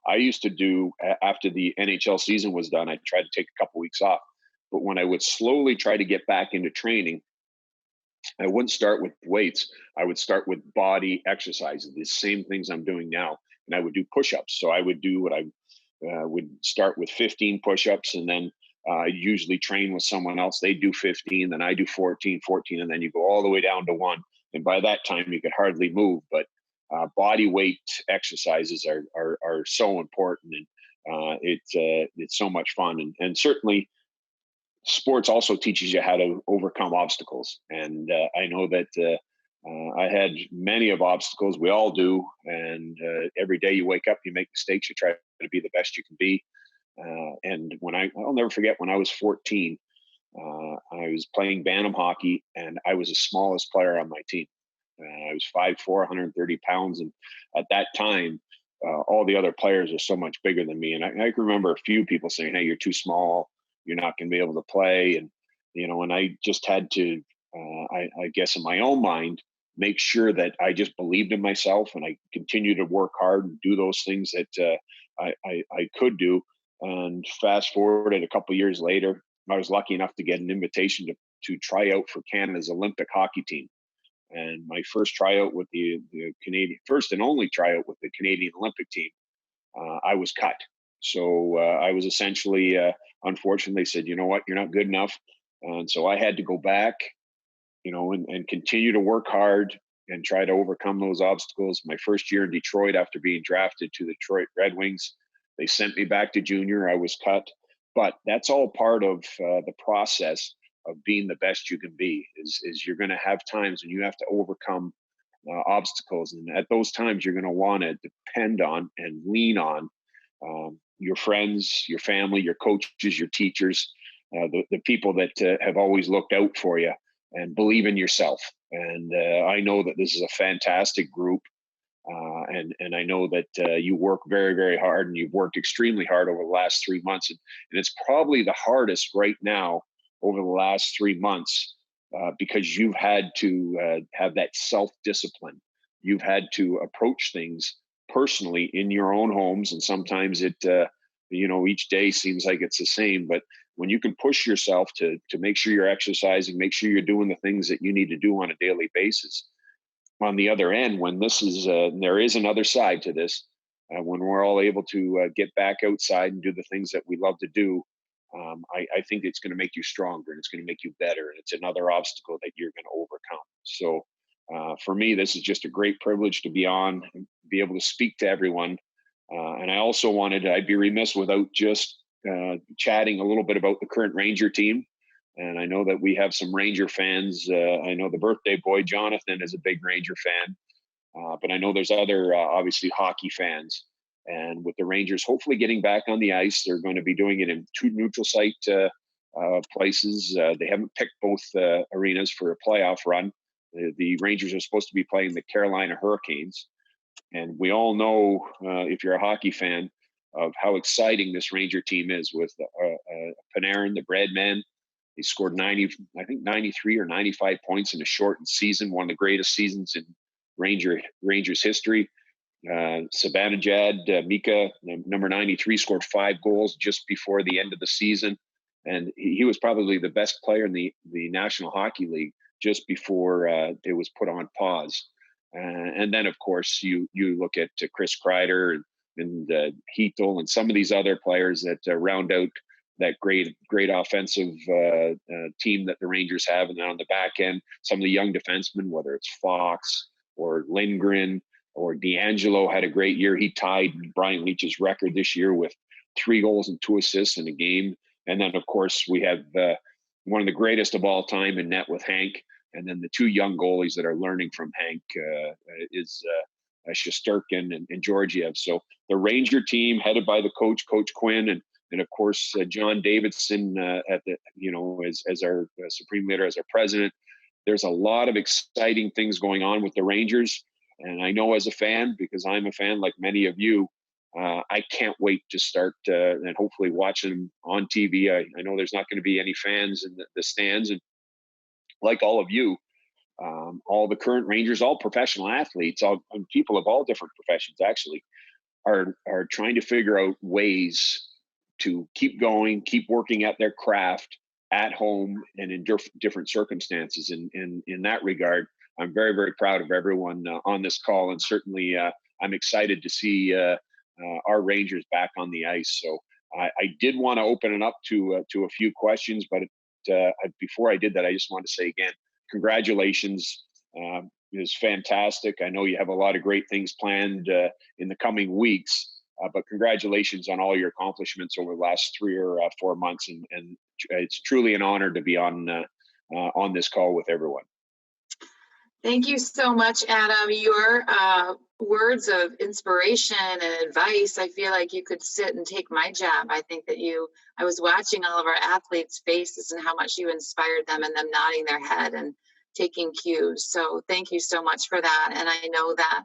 I used to do after the NHL season was done, I tried to take a couple weeks off. But when I would slowly try to get back into training, I wouldn't start with weights. I would start with body exercises, the same things I'm doing now. And I would do push-ups. So I would do what I would start with 15 push-ups, and then usually train with someone else. They do 15, then I do 14, 14, and then you go all the way down to one. And by that time, you could hardly move. But body weight exercises are so important, and it's so much fun. And certainly, sports also teaches you how to overcome obstacles. And I know that I had many of obstacles. We all do. And every day you wake up, you make mistakes. You try to be the best you can be. And I'll never forget when I was 14, I was playing Bantam hockey, and I was the smallest player on my team. I was 5'4", 130 pounds. And at that time, all the other players are so much bigger than me. And I can remember a few people saying, "Hey, you're too small. You're not going to be able to play." And, and I just had to, I guess in my own mind, make sure that I just believed in myself, and I continued to work hard and do those things that I could do. And fast forward a couple of years later, I was lucky enough to get an invitation to try out for Canada's Olympic hockey team. And my first tryout with the Canadian, first and only tryout with the Canadian Olympic team, I was cut. So I was essentially, unfortunately, said, "You know what, you're not good enough." And so I had to go back, and continue to work hard and try to overcome those obstacles. My first year in Detroit, after being drafted to the Detroit Red Wings, they sent me back to junior. I was cut. But that's all part of the process of being the best you can be. Is you're going to have times when you have to overcome obstacles, and at those times you're going to want to depend on and lean on your friends, your family, your coaches, your teachers, the people that have always looked out for you, and believe in yourself. And I know that this is a fantastic group. And I know that you work very, very hard, and you've worked extremely hard over the last 3 months. And it's probably the hardest right now over the last 3 months because you've had to have that self-discipline. You've had to approach things personally in your own homes. And sometimes each day seems like it's the same. But when you can push yourself to make sure you're exercising, make sure you're doing the things that you need to do on a daily basis, on the other end, when this is there is another side to this, when we're all able to get back outside and do the things that we love to do, I think it's going to make you stronger, and it's going to make you better, and it's another obstacle that you're going to overcome. So for me, this is just a great privilege to be on and be able to speak to everyone. And I also I'd be remiss without just chatting a little bit about the current Ranger team. And I know that we have some Ranger fans. I know the birthday boy, Jonathan, is a big Ranger fan. But I know there's other, obviously, hockey fans. And with the Rangers hopefully getting back on the ice, they're going to be doing it in 2 neutral site places. They haven't picked both arenas for a playoff run. The Rangers are supposed to be playing the Carolina Hurricanes. And we all know, if you're a hockey fan, of how exciting this Ranger team is with Panarin, the Breadman. He scored 93 or 95 points in a shortened season, one of the greatest seasons in Rangers history. Sabanajad, Mika, number 93, scored 5 goals just before the end of the season. And he was probably the best player in the National Hockey League just before it was put on pause. And then, of course, you look at Chris Kreider and Heatle and some of these other players that round out that great offensive team that the Rangers have. And then on the back end, some of the young defensemen, whether it's Fox or Lindgren or D'Angelo, had a great year. He tied Brian Leetch's record this year with 3 goals and 2 assists in a game. And then, of course, we have one of the greatest of all time in net with Hank. And then the 2 young goalies that are learning from Hank is Shesterkin and Georgiev. So the Ranger team, headed by the Coach Quinn, and of course John Davidson at the as our supreme leader, as our president. There's a lot of exciting things going on with the Rangers, and I know as a fan, because I'm a fan like many of you, I can't wait to start and hopefully watch them on TV. I know there's not going to be any fans in the stands, and like all of you, all the current Rangers, all professional athletes, and people of all different professions, actually, are trying to figure out ways to keep going, keep working at their craft at home and in different circumstances. And in that regard, I'm very, very proud of everyone on this call, and certainly I'm excited to see our Rangers back on the ice. So I did want to open it up to a few questions, but before I did that, I just want to say again, congratulations. It was fantastic. I know you have a lot of great things planned in the coming weeks, but congratulations on all your accomplishments over the last 3 or 4 months. And it's truly an honor to be on this call with everyone. Thank you so much, Adam. Your words of inspiration and advice, I feel like you could sit and take my job. I think that I was watching all of our athletes' faces and how much you inspired them, and them nodding their head and taking cues. So thank you so much for that. And I know that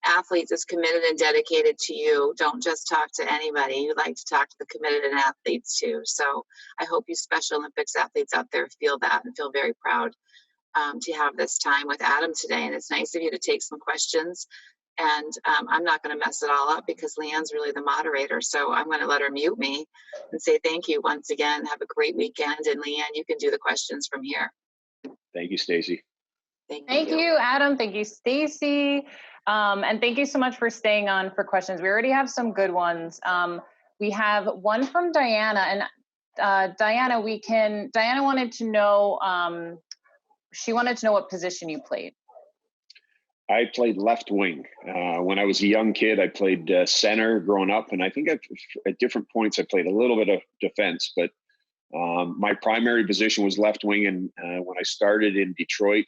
athletes as committed and dedicated to you don't just talk to anybody. You like to talk to the committed and athletes too. So I hope you Special Olympics athletes out there feel that and feel very proud to have this time with Adam today. And it's nice of you to take some questions. And I'm not going to mess it all up because Leanne's really the moderator. So I'm going to let her mute me and say thank you once again. Have a great weekend. And Leanne, you can do the questions from here. Thank you, Stacy. Thank you, Adam. Thank you, Stacy. And thank you so much for staying on for questions. We already have some good ones. We have one from Diana. And Diana wanted to know, she wanted to know what position you played. I played left wing. When I was a young kid, I played center growing up. And I think at different points, I played a little bit of defense. But my primary position was left wing. And when I started in Detroit,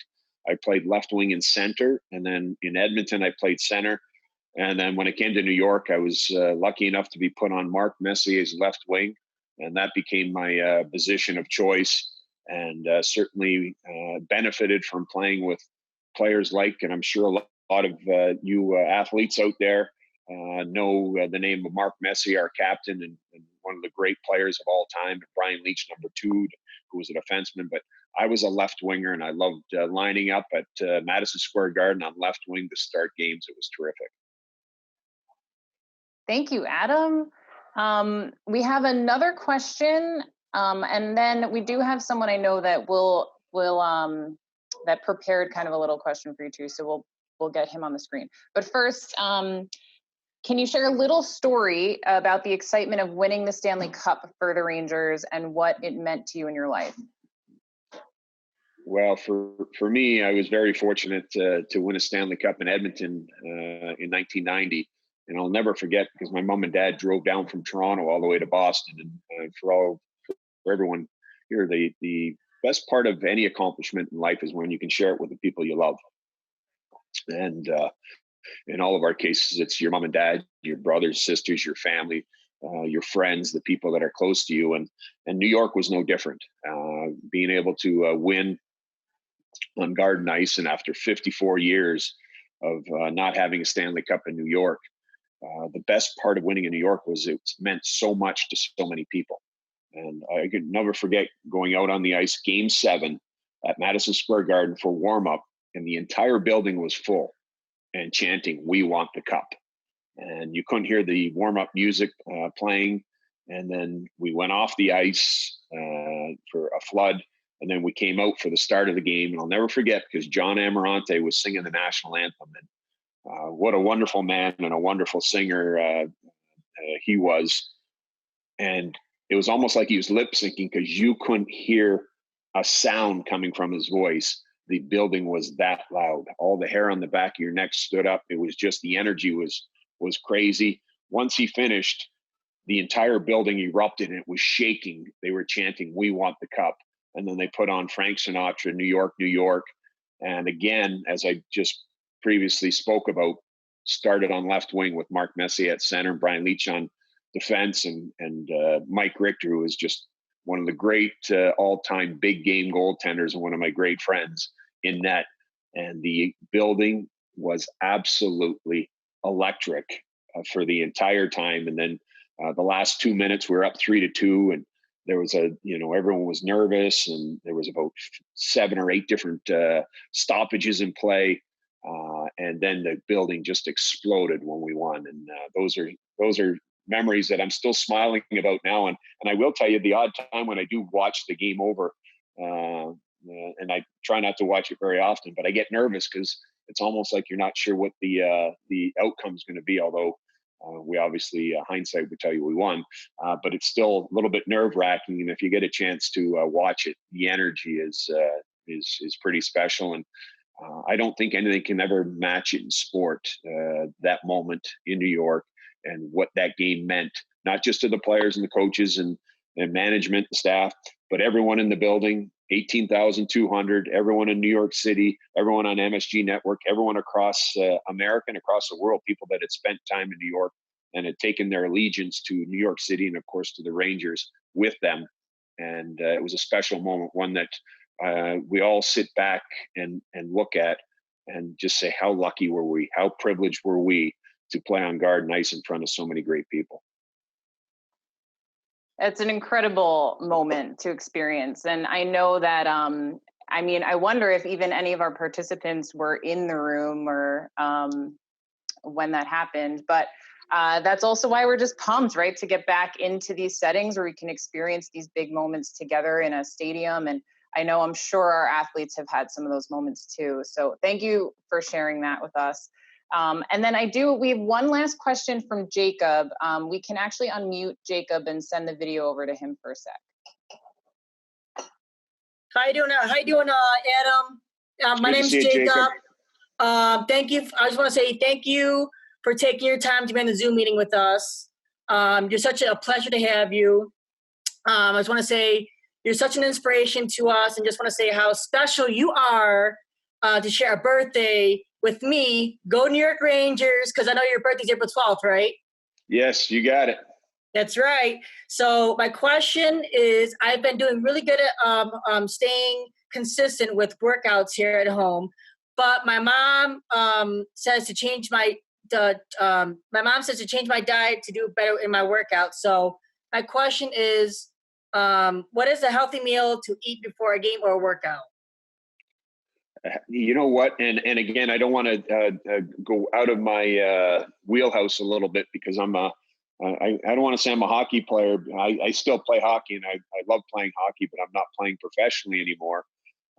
I played left wing and center. And then in Edmonton, I played center. And then when I came to New York, I was lucky enough to be put on Mark Messier's left wing. And that became my position of choice. And certainly benefited from playing with players like, and I'm sure a lot of you athletes out there know the name of Mark Messier, our captain, and one of the great players of all time, and Brian Leach, number 2, who was a defenseman. But I was a left winger, and I loved lining up at Madison Square Garden on left wing to start games. It was terrific. Thank you, Adam. We have another question, and then we do have someone I know that will that prepared kind of a little question for you too. So we'll get him on the screen. But first, can you share a little story about the excitement of winning the Stanley Cup for the Rangers and what it meant to you in your life? Well, for me, I was very fortunate to win a Stanley Cup in Edmonton in 1990. And I'll never forget, because my mom and dad drove down from Toronto all the way to Boston. And for everyone here, the best part of any accomplishment in life is when you can share it with the people you love. And in all of our cases, it's your mom and dad, your brothers, sisters, your family, your friends, the people that are close to you. And New York was no different. Being able to win on Garden Ice, and after 54 years of not having a Stanley Cup in New York, the best part of winning in New York was it meant so much to so many people. And I could never forget going out on the ice, Game 7 at Madison Square Garden for warm-up, and the entire building was full and chanting, "We want the cup." And you couldn't hear the warm-up music playing. And then we went off the ice for a flood. And then we came out for the start of the game. And I'll never forget, because John Amarante was singing the national anthem. And what a wonderful man and a wonderful singer he was. And it was almost like he was lip syncing, because you couldn't hear a sound coming from his voice. The building was that loud. All the hair on the back of your neck stood up. It was just, the energy was crazy. Once he finished, the entire building erupted and it was shaking. They were chanting, "We want the cup." And then they put on Frank Sinatra, "New York, New York." And again, as I just previously spoke about, started on left wing with Mark Messier at center and Brian Leach on defense, and Mike Richter, who is just one of the great all-time big game goaltenders and one of my great friends in net. And the building was absolutely electric for the entire time. And then the last 2 minutes, we were up 3-2, and there was everyone was nervous, and there was about 7 or 8 different stoppages in play. And then the building just exploded when we won. And those are memories that I'm still smiling about now. And I will tell you, the odd time when I do watch the game over, and I try not to watch it very often, but I get nervous because it's almost like you're not sure what the outcome is going to be. Although we obviously, hindsight would tell you we won, but it's still a little bit nerve wracking. And if you get a chance to watch it, the energy is pretty special. And I don't think anything can ever match it in sport. That moment in New York and what that game meant, not just to the players and the coaches and management and staff, but everyone in the building, 18,200, everyone in New York City, everyone on MSG Network, everyone across America and across the world, people that had spent time in New York and had taken their allegiance to New York City and, of course, to the Rangers with them. And it was a special moment, one that we all sit back and look at and just say, how lucky were we? How privileged were we to play on Garden Ice in front of so many great people? It's an incredible moment to experience. And I know that, I mean, I wonder if even any of our participants were in the room or when that happened. But that's also why we're just pumped, right? To get back into these settings where we can experience these big moments together in a stadium. And I'm sure our athletes have had some of those moments too. So thank you for sharing that with us. And then we have one last question from Jacob. We can actually unmute Jacob and send the video over to him for a sec. How you doing, Adam? My name's Jacob. Thank you. I just want to say thank you for taking your time to be on the Zoom meeting with us. You're such a pleasure to have you. I just want to say you're such an inspiration to us, and just want to say how special you are to share a birthday with me. Go New York Rangers, because I know your birthday's April 12th, right? Yes, you got it. That's right. So my question is, I've been doing really good at staying consistent with workouts here at home, but my mom says to change my diet to do better in my workout. So my question is, what is a healthy meal to eat before a game or a workout? You know what? And again, I don't want to go out of my wheelhouse a little bit, because I don't want to say I'm a hockey player. I still play hockey, and I love playing hockey, but I'm not playing professionally anymore.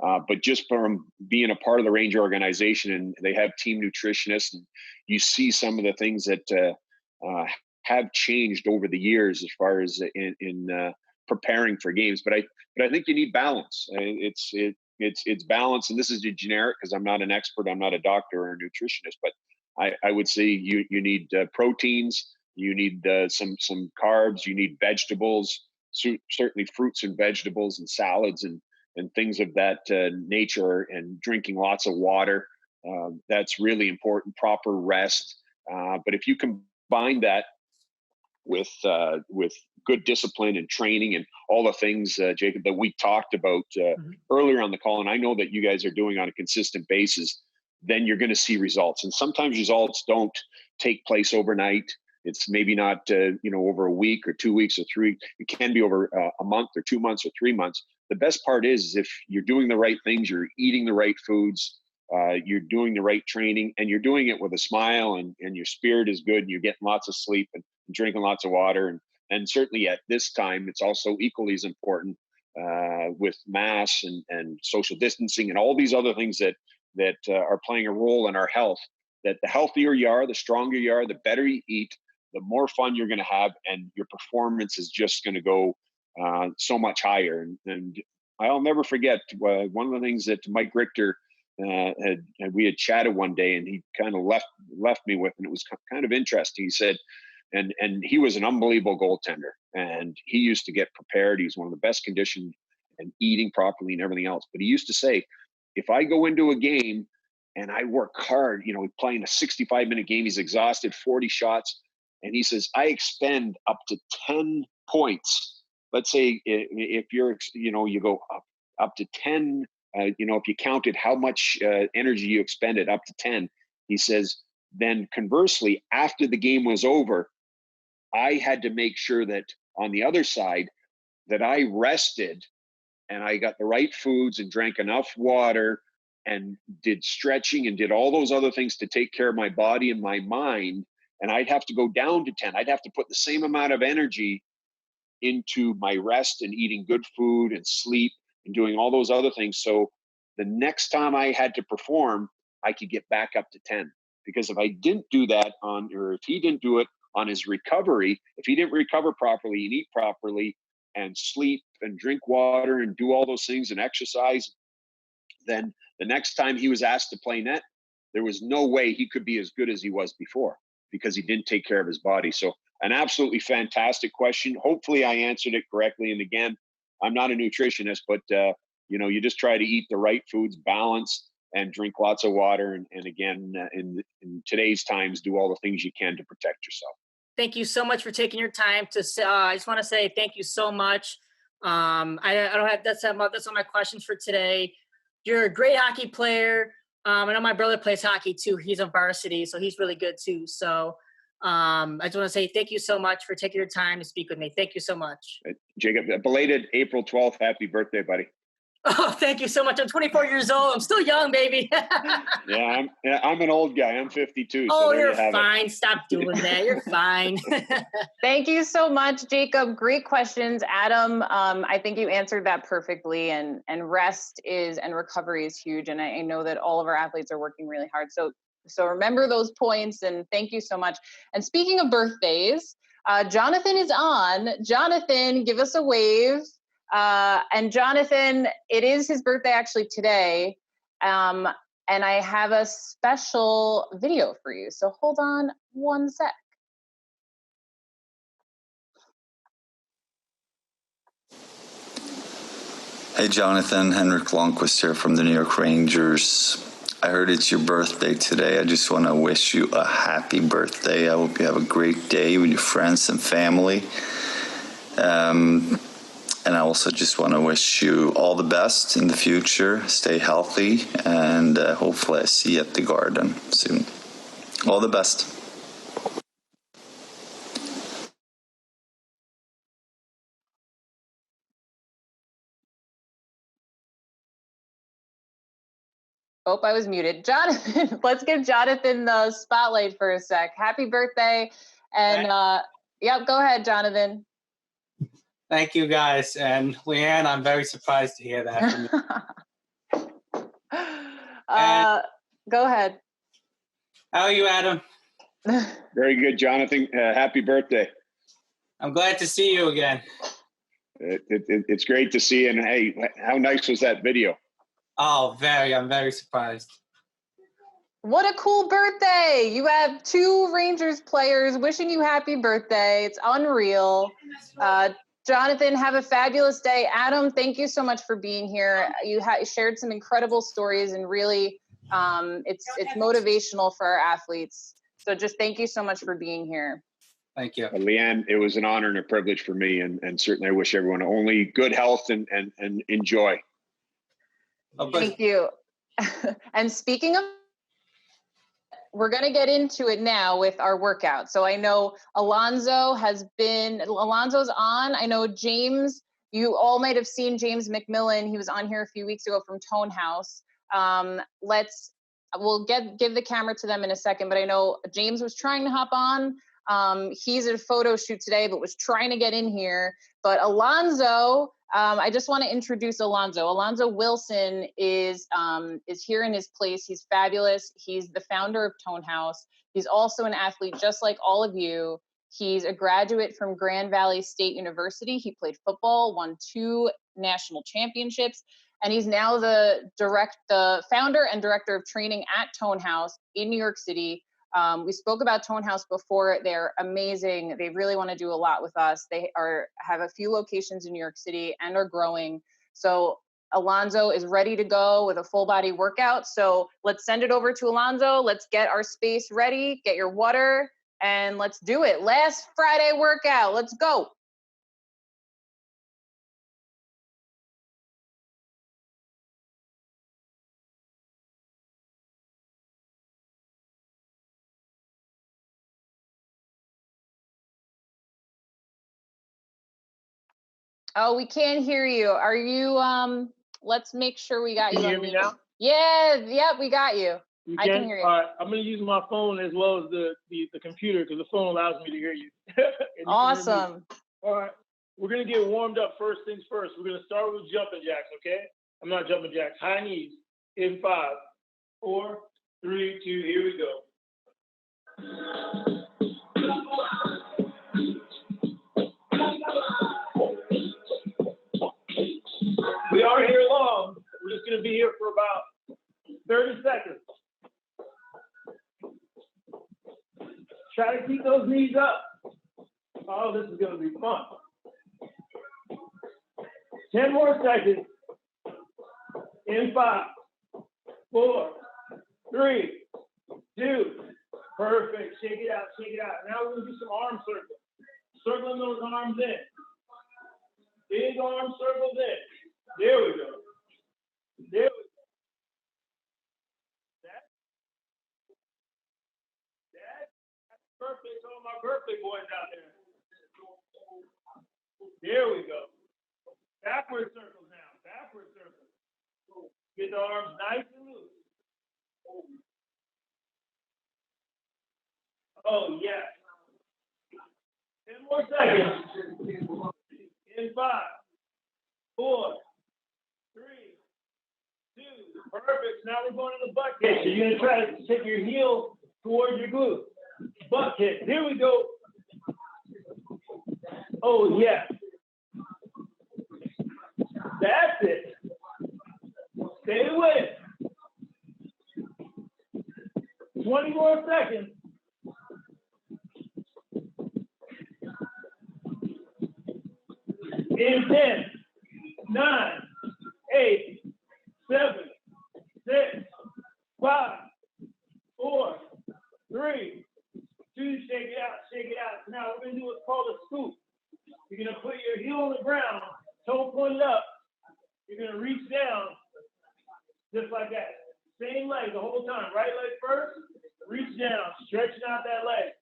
But just from being a part of the Ranger organization, and they have team nutritionists, and you see some of the things that have changed over the years as far as in preparing for games. But I think you need balance. It's balance, and this is a generic, because I'm not an expert. I'm not a doctor or a nutritionist, but I would say you need proteins, you need some carbs, you need vegetables, certainly fruits and vegetables and salads and things of that nature, and drinking lots of water. That's really important. Proper rest. But if you combine that with good discipline and training and all the things, Jacob, that we talked about earlier on the call, and I know that you guys are doing on a consistent basis, then you're going to see results. And sometimes results don't take place overnight. It's maybe not over a week or 2 weeks or 3. It can be over a month or 2 months or 3 months. The best part is if you're doing the right things, you're eating the right foods, you're doing the right training, and you're doing it with a smile, and your spirit is good, and you're getting lots of sleep and drinking lots of water. And certainly at this time, it's also equally as important with masks and social distancing and all these other things that are playing a role in our health, that the healthier you are, the stronger you are, the better you eat, the more fun you're going to have, and your performance is just going to go so much higher. And I'll never forget one of the things that Mike Richter we had chatted one day, and he kind of left me with, and it was kind of interesting. He said, and he was an unbelievable goaltender, and he used to get prepared. He was one of the best conditioned and eating properly and everything else. But he used to say, if I go into a game and I work hard, playing a 65-minute game, he's exhausted, 40 shots. And he says, I expend up to 10 points. Let's say if you're, you go up to 10, if you counted how much energy you expended up to 10, he says, then conversely, after the game was over, I had to make sure that on the other side that I rested and I got the right foods and drank enough water and did stretching and did all those other things to take care of my body and my mind. And I'd have to go down to 10. I'd have to put the same amount of energy into my rest and eating good food and sleep and doing all those other things. So the next time I had to perform, I could get back up to 10. Because if I didn't do that or if he didn't do it on his recovery, if he didn't recover properly and eat properly and sleep and drink water and do all those things and exercise, then the next time he was asked to play net, there was no way he could be as good as he was before because he didn't take care of his body. So an absolutely fantastic question. Hopefully I answered it correctly. And again, I'm not a nutritionist, but you just try to eat the right foods, balance, and drink lots of water. And again, in today's times, do all the things you can to protect yourself. Thank you so much for taking your time to. I just want to say thank you so much. I don't have that's all my questions for today. You're a great hockey player. I know my brother plays hockey too. He's on varsity, so he's really good too. So I just want to say thank you so much for taking your time to speak with me. Thank you so much. Jacob, belated April 12th. Happy birthday, buddy. Oh, thank you so much. I'm 24 years old. I'm still young, baby. Yeah, I'm an old guy. I'm 52. Oh, so you're fine. Stop doing that. You're fine. Thank you so much, Jacob. Great questions. Adam, I think you answered that perfectly. And rest and recovery is huge. And I know that all of our athletes are working really hard. So remember those points, and thank you so much. And speaking of birthdays, Jonathan is on. Jonathan, give us a wave. And Jonathan, it is his birthday actually today. And I have a special video for you. So hold on one sec. Hey, Jonathan, Henrik Lundqvist here from the New York Rangers. I heard it's your birthday today. I just want to wish you a happy birthday. I hope you have a great day with your friends and family. And I also just want to wish you all the best in the future. Stay healthy, and hopefully I see you at the Garden soon. All the best. Oh, I was muted. Jonathan, let's give Jonathan the spotlight for a sec. Happy birthday. And go ahead, Jonathan. Thank you, guys. And Leanne, I'm very surprised to hear that from you. Go ahead. How are you, Adam? Very good, Jonathan. Happy birthday. I'm glad to see you again. It's great to see you. And hey, how nice was that video? Oh, I'm very surprised. What a cool birthday. You have 2 Rangers players wishing you happy birthday. It's unreal. Jonathan, have a fabulous day. Adam, thank you so much for being here. You shared some incredible stories, and really it's motivational for our athletes. So just thank you so much for being here. Thank you. Leanne, it was an honor and a privilege for me. And certainly I wish everyone only good health and enjoy. Thank you. And speaking of, we're going to get into it now with our workout. So I know Alonzo's on. I know James, you all might have seen James McMillan. He was on here a few weeks ago from Tone House. We'll give the camera to them in a second, but I know James was trying to hop on. He's at a photo shoot today, but was trying to get in here. But Alonzo, I just want to introduce Alonzo. Alonzo Wilson is here in his place. He's fabulous. He's the founder of Tone House. He's also an athlete just like all of you. He's a graduate from Grand Valley State University. He played football, won 2 national championships, and he's now the founder and director of training at Tone House in New York City. We spoke about Tone House before. They're amazing. They really want to do a lot with us. They have a few locations in New York City and are growing. So Alonzo is ready to go with a full body workout. So let's send it over to Alonzo. Let's get our space ready, get your water, and let's do it. Last Friday workout. Let's go. Oh, we can't hear you. Are you, let's make sure we got you. Can you hear me now? Yeah, we got you. I can hear you. All right, I'm gonna use my phone as well as the computer because the phone allows me to hear you. Awesome. All right, we're gonna get warmed up first things first. We're gonna start with jumping jacks, okay? I'm not jumping jacks, high knees in 5, 4, 3, 2, here we go. We aren't here long. We're just gonna be here for about 30 seconds. Try to keep those knees up. Oh, this is gonna be fun. 10 more seconds. In 5, 4, 3, 2. Perfect. Shake it out, shake it out. Now we're gonna do some arm circles. Circling those arms in. Big arm circles in. There we go. There we go. That's perfect. All my birthday boys out there. There we go. Backward circles now. Backward circles. Get the arms nice and loose. Oh, yes. 10 more seconds. In 5, 4, 3, 2. Perfect. Now we're going to the butt kick. So you're going to try to take your heel towards your glute. Butt kick. Here we go. Oh, yes. That's it. Stay with it. 20 more seconds. In 10, 9, 8, 7, 6, 5, 4, 3, 2. Shake it out, shake it out. Now we're going to do what's called a scoop. You're going to put your heel on the ground, toe pointed up. You're going to reach down just like that. Same leg the whole time. Right leg first, reach down, stretching out that leg.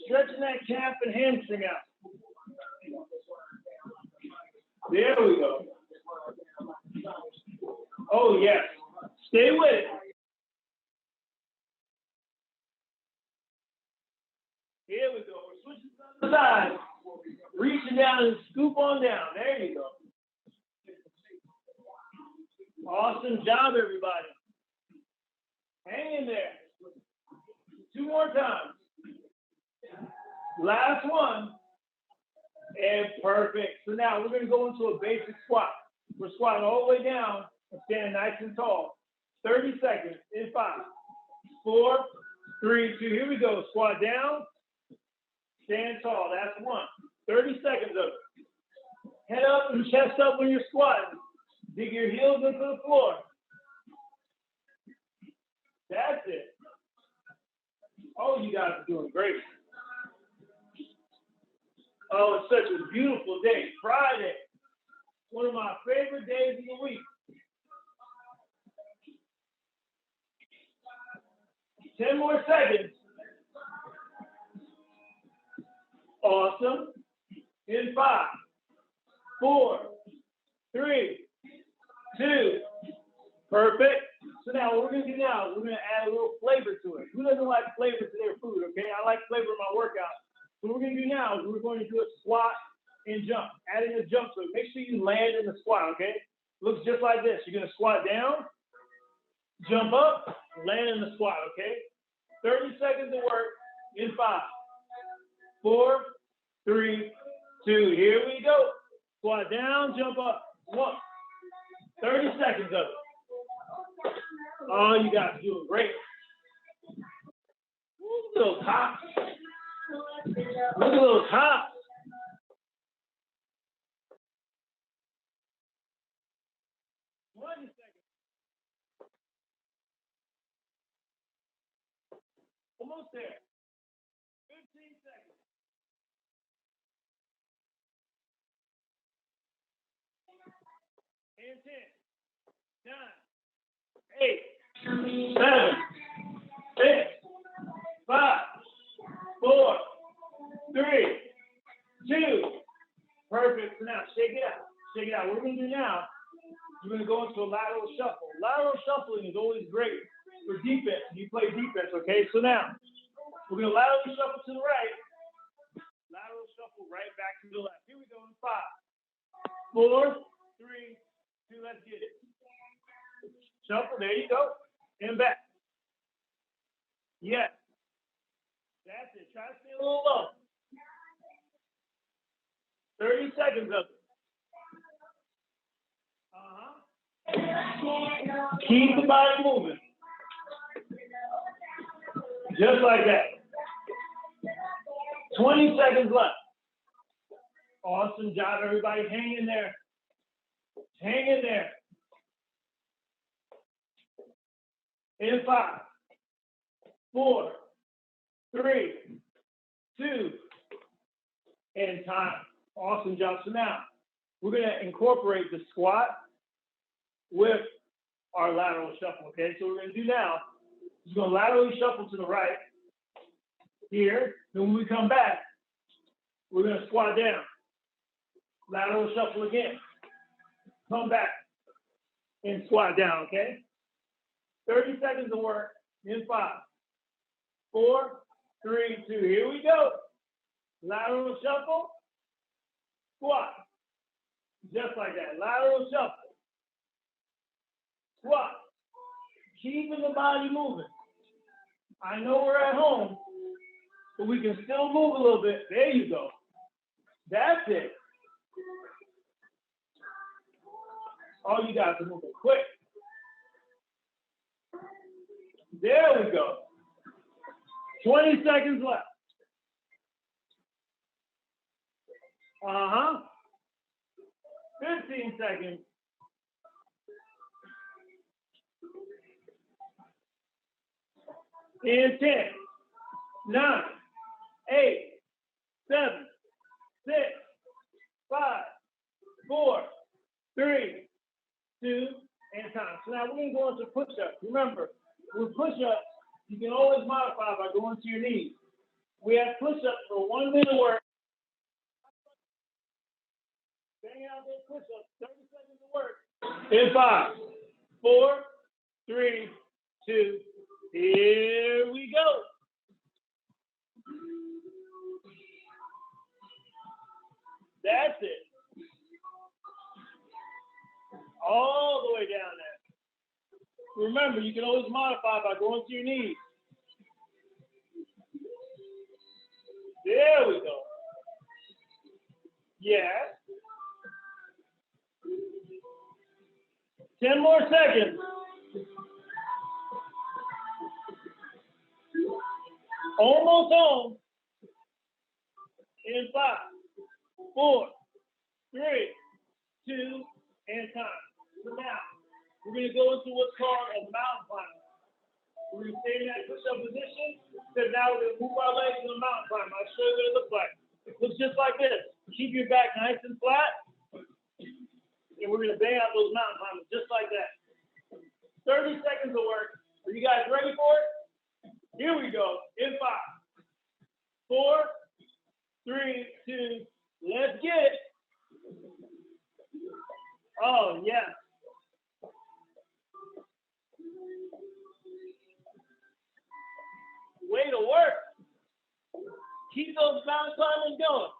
Stretching that calf and hamstring out. There we go. Oh, yes. Stay with it. Here we go. We're switching to the side. Reaching down and scoop on down. There you go. Awesome job, everybody. Hang in there. 2 more times. Last one. And perfect. So now we're going to go into a basic squat. We're squatting all the way down and standing nice and tall. 30 seconds in 5, 4, 3, 2. Here we go. Squat down. Stand tall. That's 1. 30 seconds of it. Head up and chest up when you're squatting. Dig your heels into the floor. That's it. Oh, you guys are doing great. Oh, it's such a beautiful day. Friday. One of my favorite days of the week. 10 more seconds. Awesome. In 5, 4, 3, 2. Perfect. So now what we're going to do now is we're going to add a little flavor to it. Who doesn't like flavor to their food, okay? I like flavor in my workout. So what we're going to do now is we're going to do a squat and jump. Adding a jump to it. Make sure you land in the squat, okay? Looks just like this. You're going to squat down, jump up, land in the squat, okay? 30 seconds of work in 5, 4, 3, 2. Here we go. Squat down, jump up. 1. 30 seconds of it. Oh, you guys are doing great. Look at those hops. Look at those hops. Almost there. 15 seconds. And 10, 9, 8, 7, 6, 5, 4, 3, 2. Perfect. So now shake it out. Shake it out. What we're going to do now, we're going to go into a lateral shuffle. lateral shuffling is always great for defense. You play defense, okay? So now, we're going to laterally shuffle to the right. Lateral shuffle right back to the left. Here we go in 5, 4, 3, 2, let's get it. Shuffle, there you go. And back. Yes. That's it. Try to stay a little low. 30 seconds of it. Keep the body moving. Just like that. 20 seconds left. Awesome job, everybody. Hang in there. Hang in there. In 5, 4, 3, 2, and time. Awesome job. So now, we're going to incorporate the squat with our lateral shuffle, okay? So what we're going to do now is going to laterally shuffle to the right here. Then when we come back, we're going to squat down. Lateral shuffle again. Come back and squat down, okay? 30 seconds of work in 5, 4, 3, 2. Here we go. Lateral shuffle, squat. Just like that. Lateral shuffle. Squat. Keeping the body moving. I know we're at home, but we can still move a little bit. There you go. That's it. All you guys are moving quick. There we go. 20 seconds left. 15 seconds. And 10, 9, 8, 7, 6, 5, 4, 3, 2, and time. So now we're going to go into push-ups. Remember, with push-ups, you can always modify by going to your knees. We have push-ups for 1 minute work. Bang out those push-ups, 30 seconds of work. In 5, 4, 3, 2, here we go. That's it. All the way down there. Remember, you can always modify by going to your knees. There we go. Yeah. 10 more seconds. Almost home. In 5, 4, 3, 2, and time. So now, we're going to go into what's called a mountain climb. We're going to stay in that push-up position. So now we're going to move our legs in a mountain climb. I'll show you what it looks like. It looks just like this. Keep your back nice and flat. And we're going to bang out those mountain climbers just like that. 30 seconds of work. Are you guys ready for it? Here we go. In 5, 4, 3, 2, let's get it. Oh, yeah. Way to work. Keep those mountain climbers going.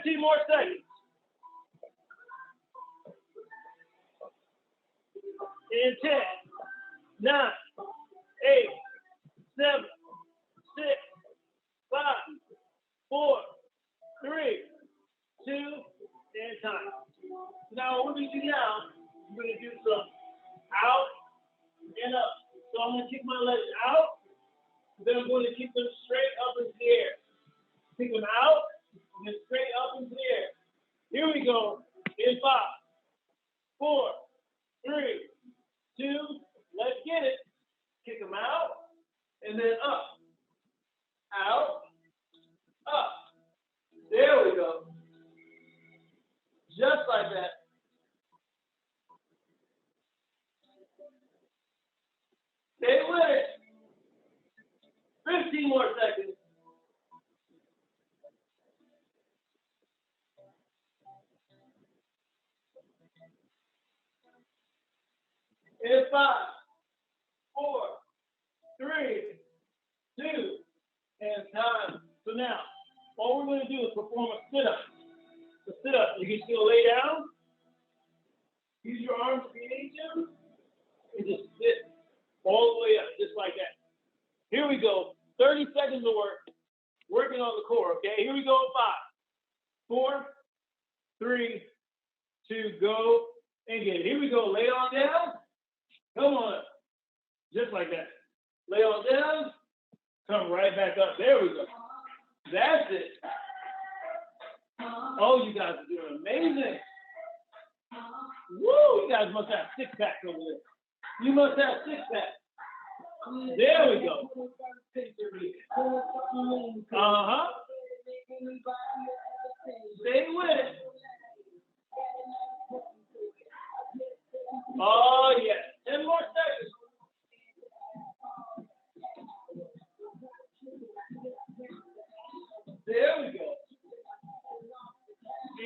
$15 more seconds. In 10, 9, 8, 7, 6, 5, 4, 3, 2, and time. Now, what we do now, we're going to do some out and up. So I'm going to kick my legs out, then I'm going to keep them straight up into the air. Kick them out, and then straight up into the air. Here we go. In 5, 4, 3, 2, let's get it. Kick them out, and then up, out, up. There we go. Just like that. Stay with it. 15 more seconds. In 5, 4, 3, 2, and time. So now, all we're going to do is perform a sit-up. The sit-up, you can still lay down, use your arms if you need to, and just sit all the way up, just like that. Here we go. 30 seconds of work, working on the core, okay? Here we go. 5, 4, 3, 2, go, and get it. Here we go. Lay it on down. Come on up. Just like that. Lay on down. Come right back up. There we go. That's it. Oh, you guys are doing amazing. Woo, you guys must have six-pack over there. You must have six-pack. There we go. Uh-huh. Stay with it. Oh, yes. 10 more seconds. There we go.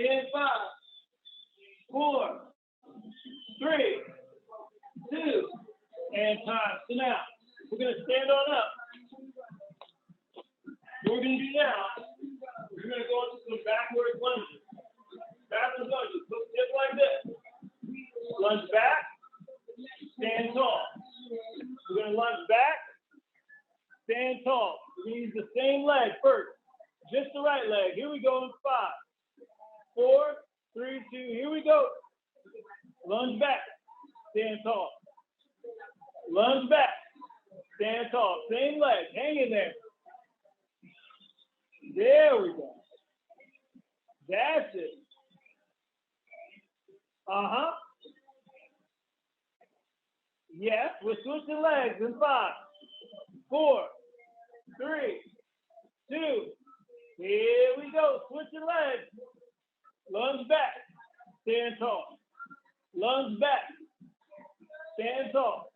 In 5, 4, 3, 2, and time. So now, we're going to stand on up. What we're going to do now, we're going to go into some backward lunges. Backward lunges. Look just like this. Lunge back, stand tall. We're going to lunge back, stand tall. We're going to use the same leg first. Just the right leg. Here we go in 5, 4, 3, 2. Here we go. Lunge back, stand tall. Lunge back, stand tall. Same leg. Hang in there. There we go. That's it. Uh-huh. Yes, we're switching legs in 5, 4, 3, 2. Here we go. Switching legs. Lunge back. Stand tall. Lunge back. Stand tall.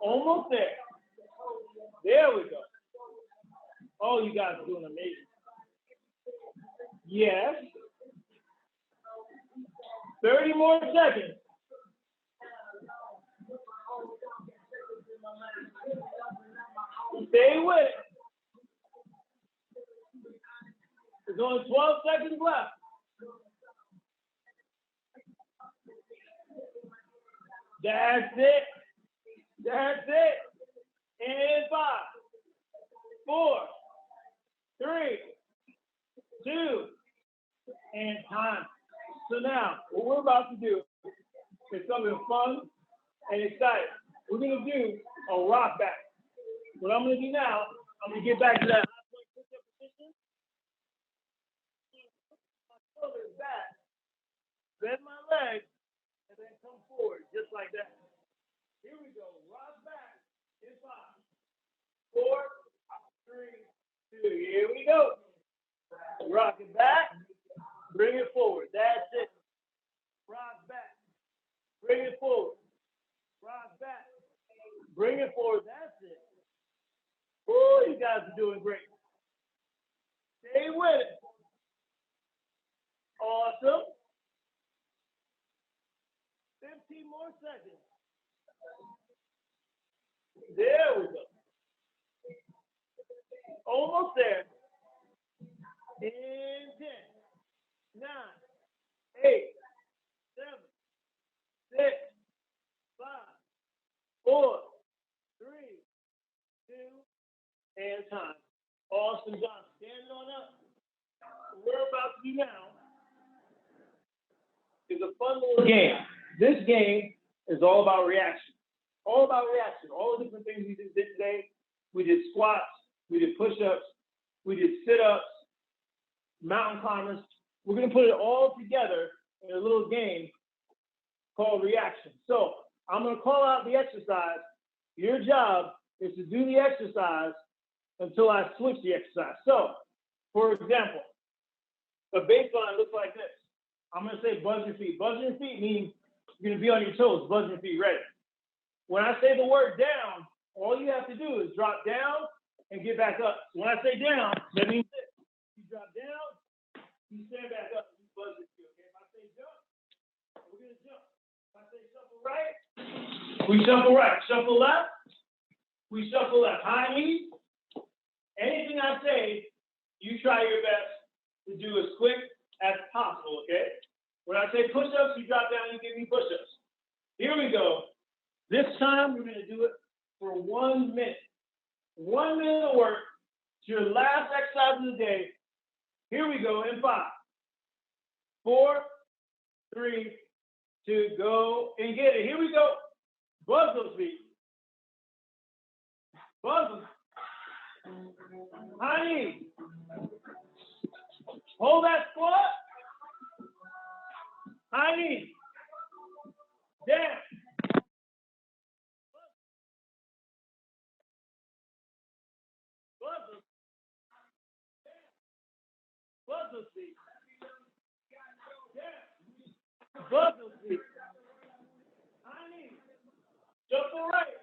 Almost there. There we go. Oh, you guys are doing amazing. Yes. 30 more seconds. Stay with it. There's only 12 seconds left. That's it. That's it. And 5, 4, 3, 2, and time. So now, what we're about to do is something fun and exciting. We're going to do a rock back. What I'm going to do now, I'm going to get back to that high point push-up position. My shoulders back, bend my legs, and then come forward, just like that. Here we go. Rock back in 5, 4, 3, 2. Here we go. Rock it back. Bring it forward. That's it. Rock back. Bring it forward. Rock back. Bring it forward. That's it. Woo, you guys are doing great. Stay with it. Awesome. 15 more seconds. There we go. Almost there. In 10, 9, 8, 7, 6, 5, 4, 3, 2, and time. Awesome job. Standing on up. What we're about to do now is a fun little game. This game is all about reaction. All about reaction. All the different things we did today. We did squats. We did push-ups. We did sit-ups. Mountain climbers. We're going to put it all together in a little game called reaction. So I'm going to call out the exercise. Your job is to do the exercise until I switch the exercise. So, for example, a baseline looks like this. I'm going to say buzz your feet. Buzz your feet means you're going to be on your toes. Buzz your feet. Ready? When I say the word down, all you have to do is drop down and get back up. When I say down, that means this. You drop down, you stand back up, buzz your feet, okay? If I say jump, we're gonna jump. If I say shuffle right, We shuffle right, shuffle left. We shuffle left. High knees. Anything I say, you try your best to do as quick as possible, okay? When I say push-ups, you drop down and you give me push-ups. Here we go. This time, we're gonna do it for 1 minute. 1 minute of work. It's your last exercise of the day. Here we go in 5, 4, 3, 2, go and get it. Here we go. Buzz those feet. Buzz them. High knee. Hold that squat. High knee. Down. Buzz them. Buzz those feet. Down. Buzz those feet. High knee. Shuffle right.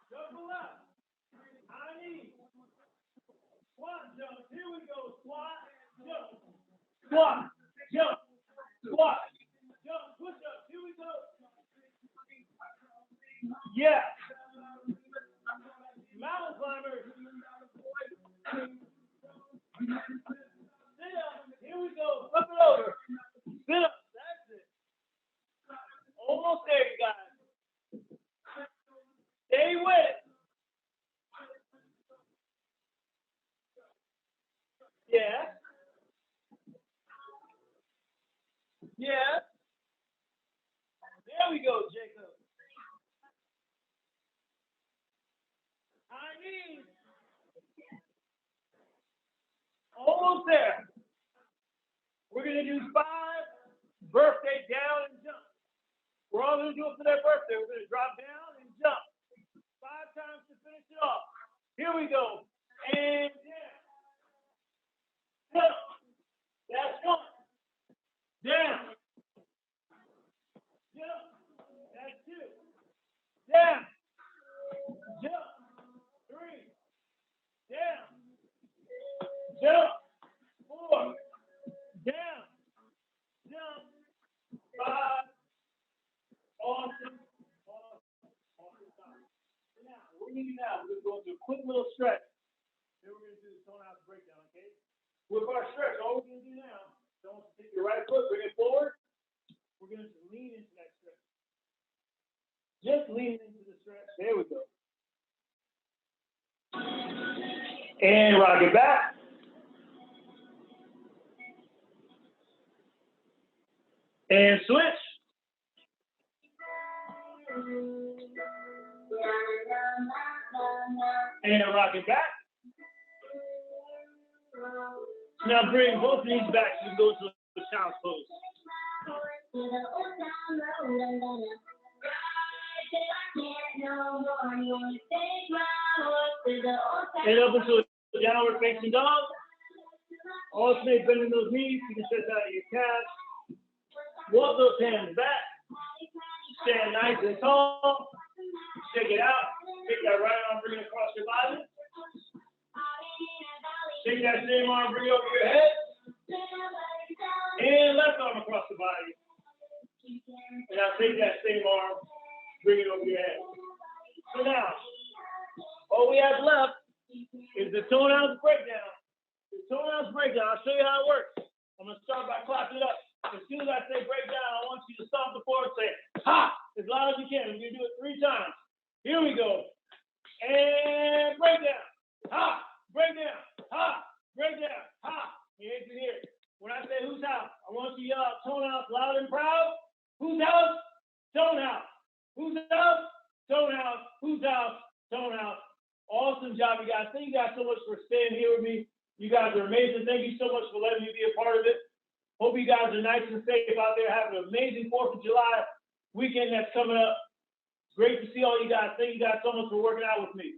Shuffle left. High knee. Squat jump. Here we go. Squat, jump. Squat, jump. Squat, jump. Push up. Here we go. Yeah. Mountain climbers. Sit up. Here we go. Flip it over. Sit up. That's it. Almost there, you guys. Stay with it. Yeah. Yeah. There we go, Jacob. High knees. Almost there. We're going to do 5 birthday down and jump. We're all going to do it for their birthday. We're going to drop down and jump 5 times to finish it off. Here we go. And down. Jump. That's 1. Down. Jump. That's 2. Down. Jump. 3. Down. Jump. 4. Down. Jump. 5. Awesome. Now, what we're going to do now, we're going to go into a quick little stretch. Then we're going to do the toenail breakdown, okay? With our stretch, all we're going to do now, don't take your right foot, bring it forward. We're going to lean into that stretch. Just lean into the stretch. There we go. And rock it back. And switch. And rock it back. Now bring both knees back so you go to the child's pose. And up into a downward facing dog. Alternate bending those knees. You can stretch out your calves. Walk those hands back. Stand nice and tall. Shake it out. Take that right arm, bring it across your body. Take that same arm, bring it over your head. And left arm across the body. And now take that same arm, bring it over your head. So now, all we have left is the toenails breakdown. The toenails breakdown, I'll show you how it works. I'm going to start by clapping it up. As soon as I say breakdown, I want you to stomp the floor and say, ha, as loud as you can. We're going to do it 3 times. Here we go. And breakdown. Ha, breakdown. Ha, breakdown. Ha. You hate to hear it. When I say whose house, I want you to yell out toenails loud and proud. Whose house? Toenails. Whose house? Toenails. Whose house? Toenails. Awesome job, you guys. Thank you guys so much for staying here with me. You guys are amazing. Thank you so much for letting me be a part of it. Hope you guys are nice and safe out there. Have an amazing 4th of July weekend that's coming up. Great to see all you guys. Thank you guys so much for working out with me.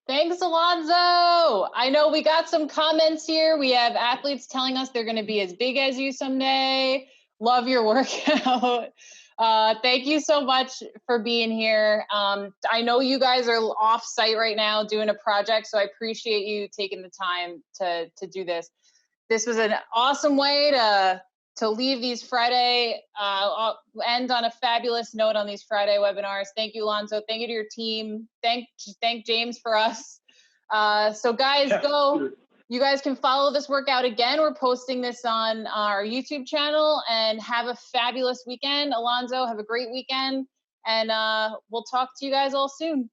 Thanks, Alonzo. I know we got some comments here. We have athletes telling us they're going to be as big as you someday. Love your workout. Thank you so much for being here. I know you guys are off site right now doing a project, so I appreciate you taking the time to do this. This was an awesome way to to leave these Friday, end on a fabulous note on these Friday webinars. Thank you, Alonzo. Thank you to your team. Thank James for us. So guys, go. You guys can follow this workout again. We're posting this on our YouTube channel, and have a fabulous weekend. Alonzo, have a great weekend, and we'll talk to you guys all soon.